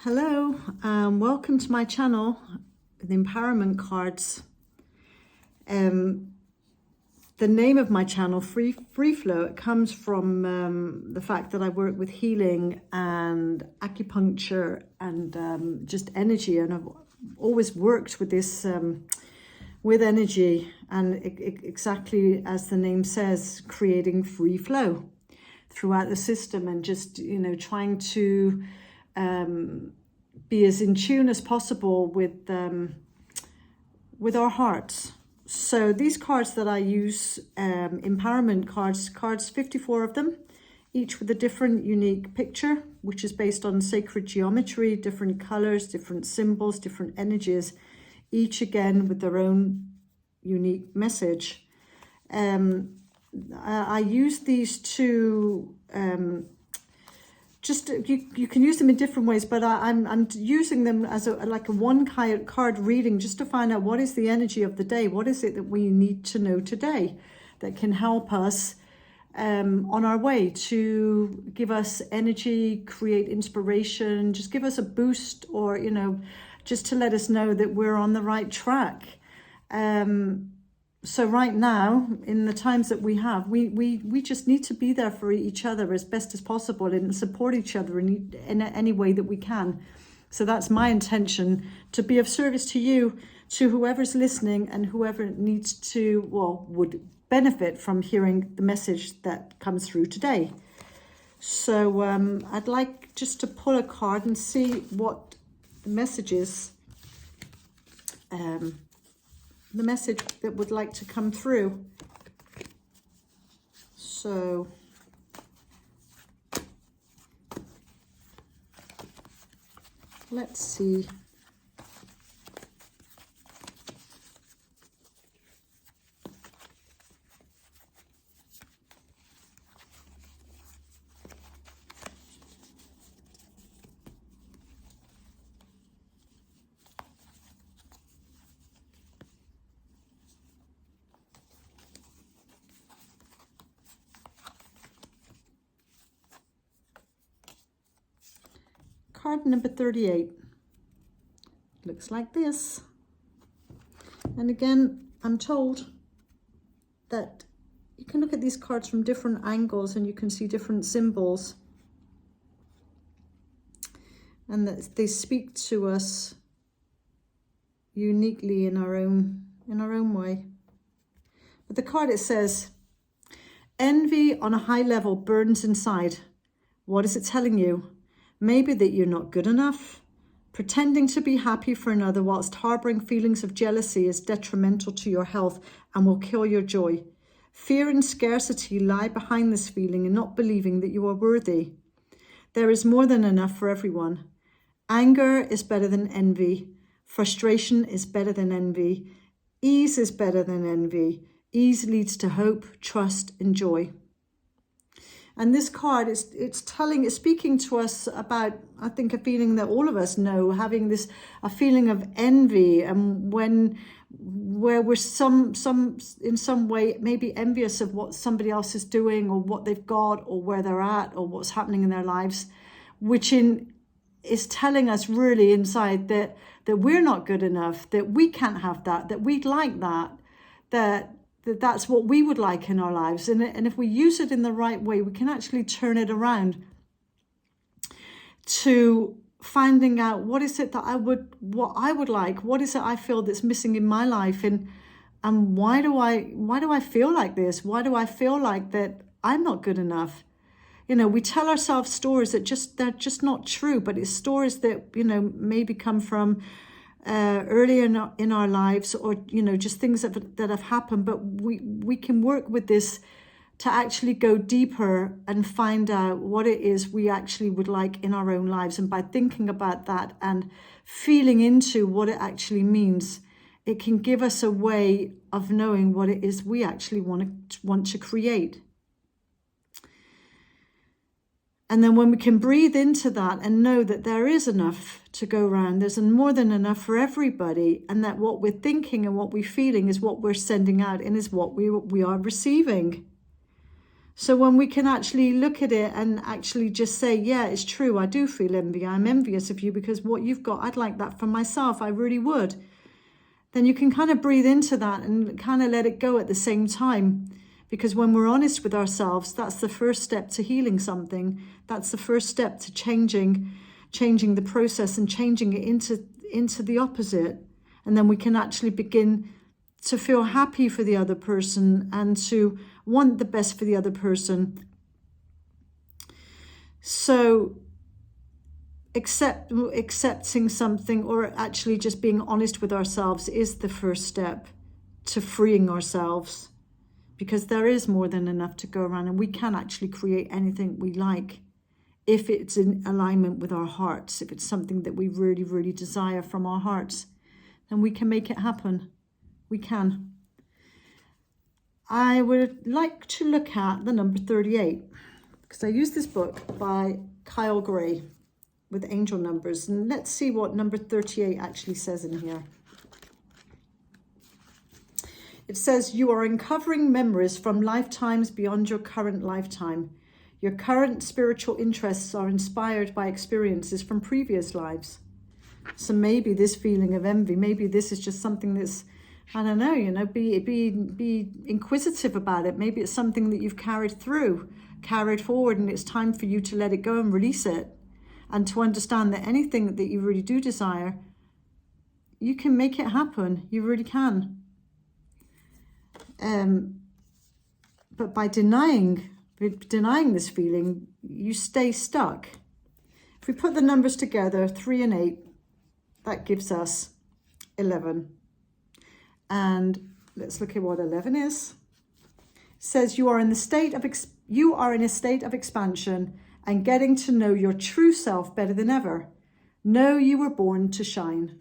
Hello, welcome to my channel, the Empowerment Cards. The name of my channel, Free Flow, it comes from the fact that I work with healing and acupuncture and just energy, and I've always worked with this, with energy, and exactly as the name says, creating free flow throughout the system, and just, trying to be as in tune as possible with our hearts. So these cards that I use, empowerment cards, 54 of them, each with a different unique picture, which is based on sacred geometry, different colors, different symbols, different energies, each again with their own unique message. I use these to you can use them in different ways, but I'm using them as like a one card reading, just to find out what is the energy of the day. What is it that we need to know today that can help us on our way to give us energy, create inspiration, just give us a boost, or, just to let us know that we're on the right track. So right now, in the times that we have, we just need to be there for each other as best as possible and support each other in any way that we can. So that's my intention, to be of service to you, to whoever's listening, and whoever needs to, would benefit from hearing the message that comes through today. So I'd like just to pull a card and see what the message is. The message that would like to come through. So let's see. Card number 38 looks like this. And again, I'm told that you can look at these cards from different angles and you can see different symbols, and that they speak to us uniquely in our own way. But the card, it says, envy on a high level burns inside. What is it telling you? Maybe that you're not good enough. Pretending to be happy for another whilst harboring feelings of jealousy is detrimental to your health and will kill your joy. Fear and scarcity lie behind this feeling, and not believing that you are worthy. There is more than enough for everyone. Anger is better than envy. Frustration is better than envy. Ease is better than envy. Ease leads to hope, trust, and joy. And this card is speaking to us about, I think, a feeling that all of us know, having a feeling of envy, and where we're in some way maybe envious of what somebody else is doing, or what they've got, or where they're at, or what's happening in their lives, which is telling us really inside that we're not good enough, that we can't have that we'd like that's what we would like in our lives. And if we use it in the right way, we can actually turn it around to finding out what is it that what I would like, what is it I feel that's missing in my life, and why do I feel like this? Why do I feel like that I'm not good enough? We tell ourselves stories that they're just not true, but it's stories that, maybe come from earlier in our lives, or just things that have happened. But we can work with this to actually go deeper and find out what it is we actually would like in our own lives. And by thinking about that and feeling into what it actually means, it can give us a way of knowing what it is we actually want to create. And then when we can breathe into that and know that there is enough to go around, there's more than enough for everybody, and that what we're thinking and what we're feeling is what we're sending out, and is what we are receiving. So when we can actually look at it and actually just say, yeah, it's true, I do feel envy. I'm envious of you because what you've got, I'd like that for myself. I really would. Then you can kind of breathe into that and kind of let it go at the same time. Because when we're honest with ourselves, that's the first step to healing something. That's the first step to changing the process and changing it into the opposite. And then we can actually begin to feel happy for the other person and to want the best for the other person. So accepting something, or actually just being honest with ourselves, is the first step to freeing ourselves, because there is more than enough to go around, and we can actually create anything we like if it's in alignment with our hearts. If it's something that we really, really desire from our hearts, then we can make it happen. We can. I would like to look at the number 38, because I use this book by Kyle Gray with angel numbers. And let's see what number 38 actually says in here. It says, you are uncovering memories from lifetimes beyond your current lifetime. Your current spiritual interests are inspired by experiences from previous lives. So maybe this feeling of envy, maybe this is just something that's, I don't know, you know, be inquisitive about it. Maybe it's something that you've carried forward, and it's time for you to let it go and release it. And to understand that anything that you really do desire, you can make it happen. You really can. But by denying this feeling, you stay stuck. If we put the numbers together, 3 and 8, that gives us 11. And let's look at what 11 is. It says you are in a state of expansion and getting to know your true self better than ever. Know you were born to shine.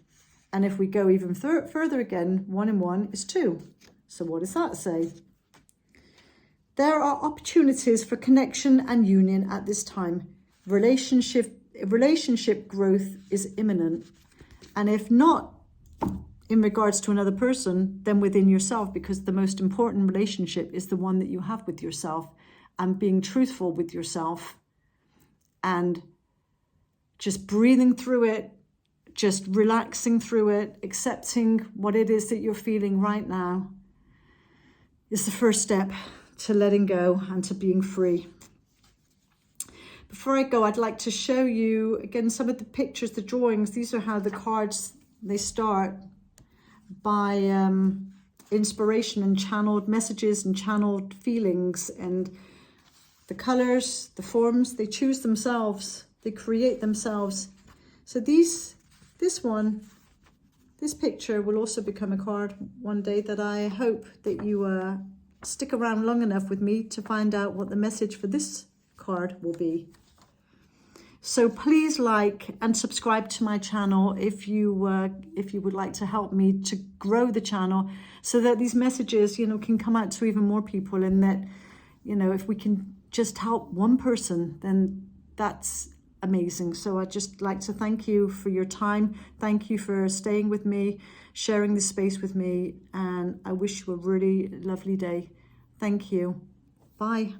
And if we go even further again, 1 and 1 is 2. So what does that say? There are opportunities for connection and union at this time. Relationship growth is imminent. And if not in regards to another person, then within yourself, because the most important relationship is the one that you have with yourself, and being truthful with yourself and just breathing through it, just relaxing through it, accepting what it is that you're feeling right now is the first step to letting go and to being free. Before I go, I'd like to show you again some of the pictures, the drawings. These are how the cards, they start by inspiration and channeled messages and channeled feelings, and the colors, the forms, they choose themselves, they create themselves. So this picture will also become a card one day that I hope that you stick around long enough with me to find out what the message for this card will be. So please like and subscribe to my channel if you would like to help me to grow the channel, so that these messages, you know, can come out to even more people, and that, you know, if we can just help one person, then that's amazing. So I'd just like to thank you for your time. Thank you for staying with me, sharing this space with me, and I wish you a really lovely day. Thank you. Bye.